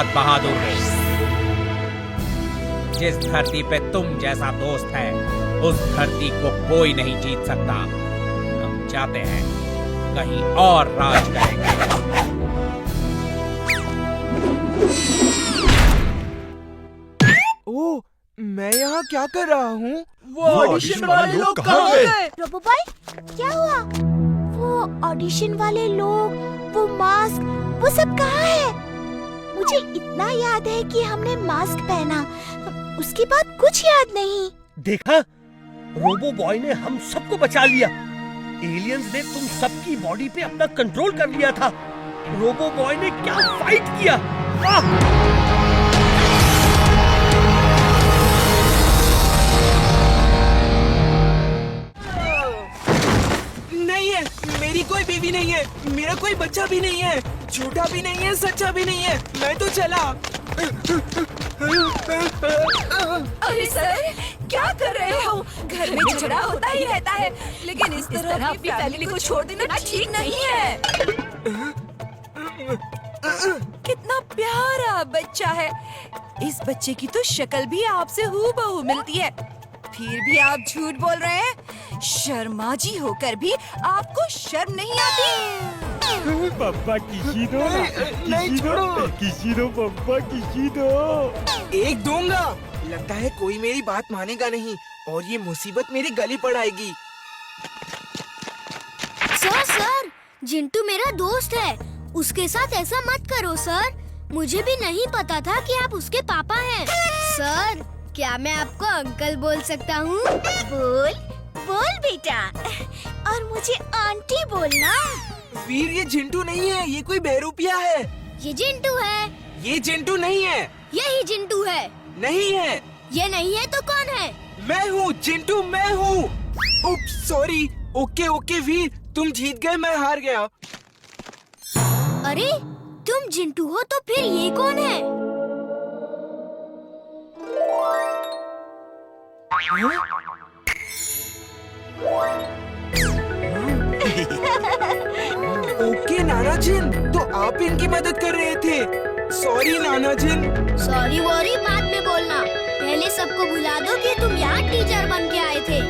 बहुत बहादुर हो। जिस धरती पे तुम जैसा दोस्त है, उस धरती को कोई नहीं जीत सकता। हम चाहते हैं कहीं और राज करेंगे। ओह, मैं यहाँ क्या कर रहा हूँ? वो ऑडिशन वाले लोग कहाँ गए? रोबोबॉय, क्या हुआ? वो ऑडिशन वाले लोग, वो मास्क, वो सब कहाँ है? मुझे इतना याद है कि हमने मास्क पहना, उसके बाद कुछ याद नहीं। देखा, रोबो बॉय ने हम सबको बचा लिया। एलियंस ने तुम सबकी बॉडी पे अपना कंट्रोल कर लिया था। रोबो बॉय ने क्या फाइट किया! नहीं है, मेरी कोई बीवी नहीं है, मेरा कोई बच्चा भी नहीं है, झूठा भी नहीं है, सच्चा भी नहीं है, मैं तो चला। अरे सर, क्या कर रहे हो? घर में झगड़ा होता ही रहता है, लेकिन इस तरह अपनी फैमिली को छोड़ देना ठीक नहीं है। कितना प्यारा बच्चा है। इस बच्चे की तो शक्ल भी आपसे हूबहू मिलती है, फिर भी आप झूठ बोल रहे हैं। शर्माजी होकर भी आपको शर्म नहीं आती? पप्पा किसी दो ना, किसी दो पप्पा, किसी दो। एक दूंगा। लगता है कोई मेरी बात मानेगा नहीं और ये मुसीबत मेरी गली पड़ आएगी। सर, जिंटू मेरा दोस्त है, उसके साथ ऐसा मत करो सर। मुझे भी नहीं पता था कि आप उसके पापा हैं। सर, क्या मैं आपको अंकल बोल सकता हूँ? बोल बेटा, और मुझे आंटी बोलना। वीर, ये जिंटू नहीं है, ये कोई बेरूपिया है। ये जिंटू है। ये जिंटू नहीं है। यही जिंटू है। नहीं है। ये नहीं है तो कौन है? मैं हूँ जिंटू, मैं हूँ। उप्स, सॉरी। ओके वीर, तुम जीत गए, मैं हार गया। अरे, तुम जिंटू हो तो फिर ये कौन है? ओके नाना जिन, तो आप इनकी मदद कर रहे थे। सॉरी नाना जिन। सॉरी वॉरी बाद में बोलना, पहले सबको भुला दो कि तुम यहाँ टीचर बन के आए थे।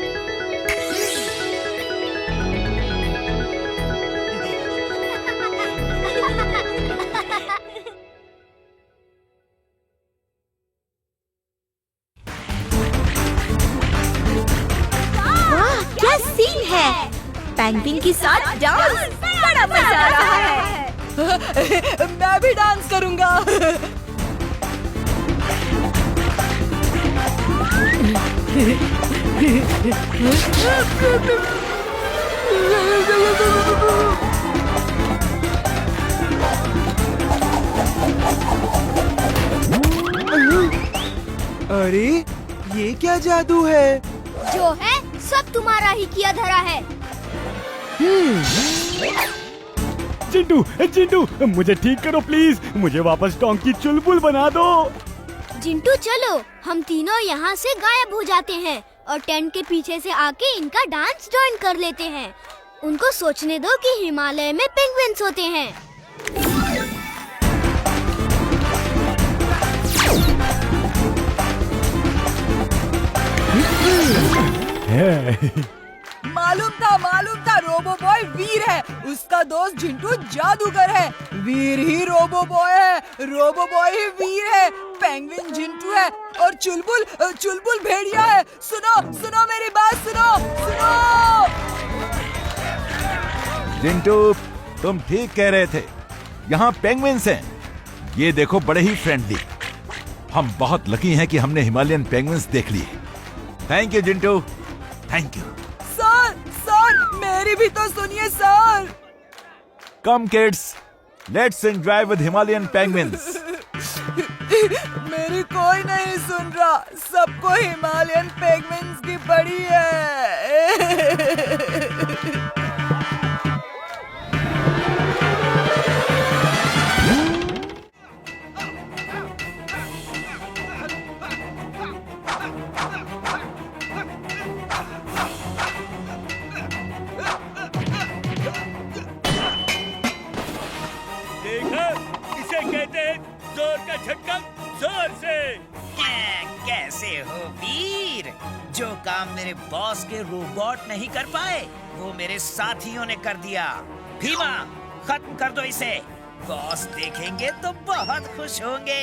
वाह, क्या सीन है! पेंगुइन के साथ डांस, बड़ा मजा आ रहा है। मैं भी डांस करूंगा। अरे, ये क्या जादू है? जो है सब तुम्हारा ही किया धरा है। चिंटू, मुझे ठीक करो प्लीज, मुझे वापस डोंकी चुलबुल बना दो। जिंटू चलो, हम तीनों यहाँ से गायब हो जाते हैं और टेंट के पीछे से आके इनका डांस ज्वाइन कर लेते हैं। उनको सोचने दो कि हिमालय में पेंगुइन्स होते हैं। मालूम था रोबो बॉय वीर है। उसका दोस्त जिंटू जादूगर है। वीर ही रोबो बॉय है, रोबो बॉय ही वीर है। पेंगुइन जिंटू है और चुलबुल भेड़िया है। सुनो मेरी बात, सुनो। जिंटू, तुम ठीक कह रहे थे, यहाँ पेंगुइन्स हैं। ये देखो, बड़े ही फ्रेंडली। हम बहुत लकी हैं कि हमने हिमालयन पेंगुइन्स देख लिए। Thank you Jintu, thank you. Sir, मेरी भी तो सुनिए sir. Come kids, let's enjoy with Himalayan penguins. मेरी कोई नहीं सुन रहा, सबको हिमालयन पेंगुइन्स की पड़ी है। देखा, इसे कहते हैं जोर का जोर से। कैसे हो वीर? जो काम मेरे बॉस के रोबोट नहीं कर पाए वो मेरे साथियों ने कर दिया। भीमा, खत्म कर दो इसे। बॉस देखेंगे तो बहुत खुश होंगे।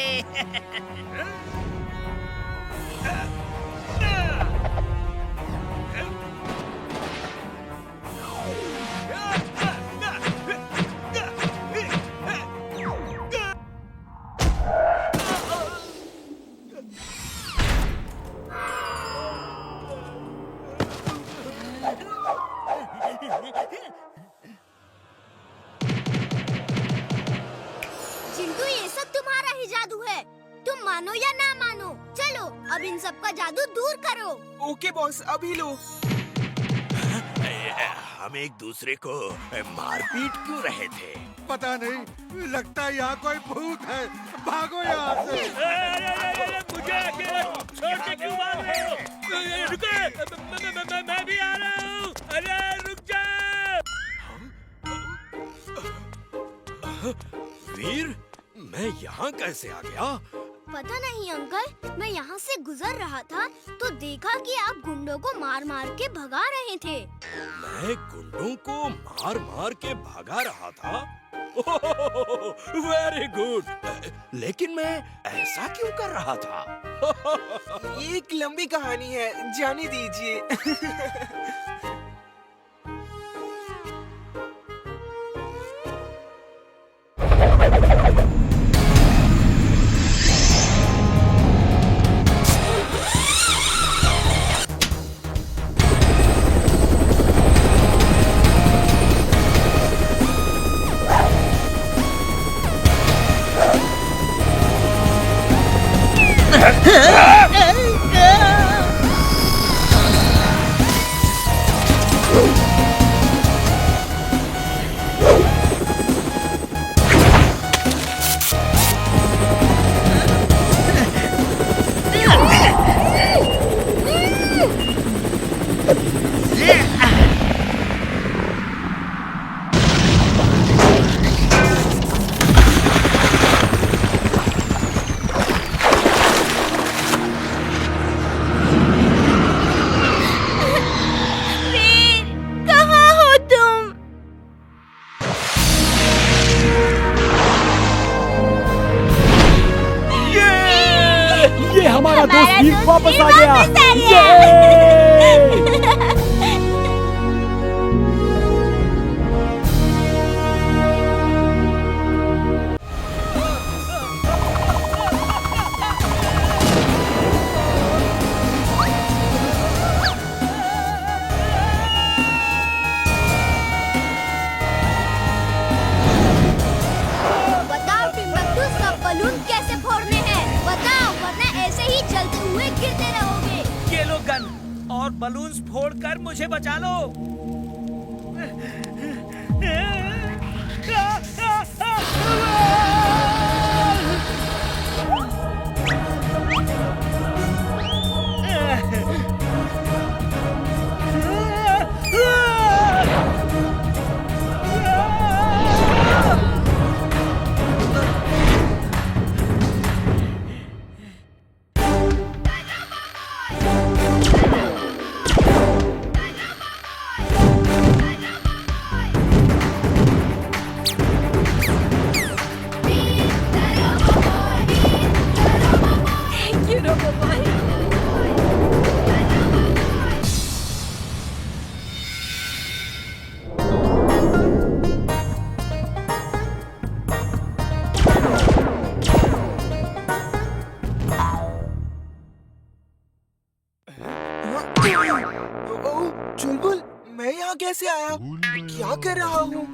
चिंटू, ये सब तुम्हारा ही जादू है। तुम मानो या ना मानो, चलो अब इन सब का जादू दूर करो। ओके बॉस, अभी लो। हम एक दूसरे को मारपीट क्यों रहे थे? पता नहीं, लगता है यहाँ कोई भूत है। भागो यहाँ से। मुझे अकेला छोड़ के क्यों भाग रहे हो? रुको, मैं भी आ रहा हूँ। अरे रुक जा। वीर, मैं यहाँ कैसे आ गया? पता नहीं अंकल, मैं यहाँ से गुजर रहा था तो देखा कि आप गुंडों को मार मार के भगा रहे थे। मैं गुंडों को मार मार के भगा रहा था? Very good. लेकिन मैं ऐसा क्यों कर रहा था? ये एक लंबी कहानी है, जाने दीजिए। हमारा दोस्त वीर वापस आ गया। बताओ टिम्बकटू, सब बलून कैसे फोड़ने हैं? बताओ, वरना ऐसे ही चलते हुए गिरते रहोगे। ये लो गन और बलून्स फोड़कर मुझे बचा लो। चुलबुल, मैं यहाँ कैसे आया? क्या कर रहा हूँ?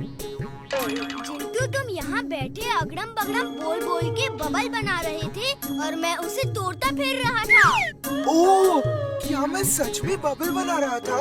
चिंटू, तुम यहाँ बैठे अगड़म बगड़म बोल बोल के बबल बना रहे थे और मैं उसे तोड़ता फिर रहा था। ओह, क्या मैं सच में बबल बना रहा था?